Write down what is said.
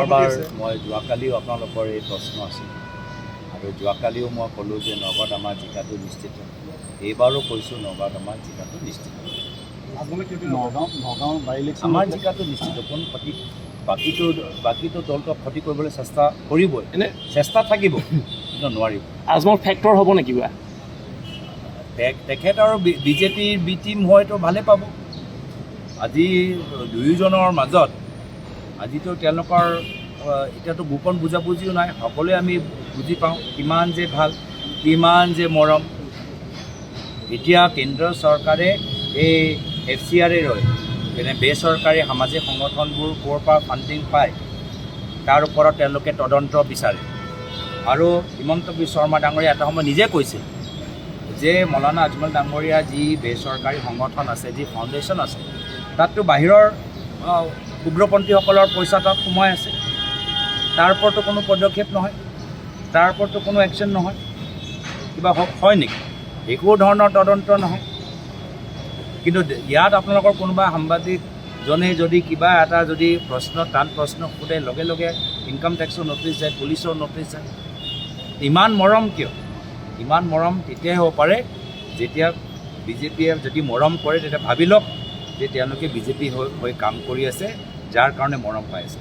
পুনৰবাৰ মই যোৱাকালিও আপোনালোকৰ এই প্ৰশ্ন আছিল আৰু যোৱাকালিও মই ক'লোঁ যে নগাঁৱত আমাৰ জিকাটো নিশ্চিত। এইবাৰো কৈছোঁ নগাঁৱত আমাৰ জিকাটো নিশ্চিত। আমাৰ জিকাটো নিশ্চিত। কোন ক্ষতি বাকীটো দলটোক ক্ষতি কৰিবলৈ চেষ্টা কৰিবই, এনে চেষ্টা থাকিব কিন্তু নোৱাৰিব। আজমল ফেক্টৰ হ'ব নেকি কিবা? তেখেত আৰু বিজেপিৰ বি টিম হয়তো ভালেই পাব। আজি দুয়োজনৰ মাজত আজিতো তেওঁলোকৰ এতিয়াতো গোপন বুজাবুজিও নাই, সকলোৱে আমি বুজি পাওঁ কিমান যে ভাল, কিমান যে মৰম। এতিয়া কেন্দ্ৰীয় চৰকাৰে এই FCRA যেনে বেচৰকাৰী সামাজিক সংগঠনবোৰ ক'ৰ পৰা ফাণ্ডিং পায় তাৰ ওপৰত তেওঁলোকে তদন্ত বিচাৰে। আৰু হিমন্ত বিশ্ব শৰ্মা ডাঙৰীয়া এটা সময় নিজে কৈছিল যে মৌলানা আজমল ডাঙৰীয়া যি বেচৰকাৰী সংগঠন আছে, যি ফাউণ্ডেশ্যন আছে, তাততো বাহিৰৰ উগ্ৰপন্থীসকলৰ পইচা তাত সোমাই আছে। তাৰ ওপৰতো কোনো পদক্ষেপ নহয়, তাৰ ওপৰতো কোনো একশ্যন নহয়। কিবা হয় নেকি? একো ধৰণৰ তদন্ত নহয়। কিন্তু ইয়াত আপোনালোকৰ কোনোবা সাংবাদিকজনে যদি কিবা এটা যদি টান প্ৰশ্ন সোধে, লগে লগে ইনকাম টেক্সৰ ন'টিছ যায়, পুলিচৰ ন'টিছ যায়। ইমান মৰম কিয়? ইমান মৰম তেতিয়াই হ'ব পাৰে যেতিয়া বিজেপিয়ে যদি মৰম কৰে, তেতিয়া ভাবি লওক যে তেওঁলোকে বিজেপি হৈ কাম কৰি আছে, যাৰ কাৰণে মৰম পাই আছে।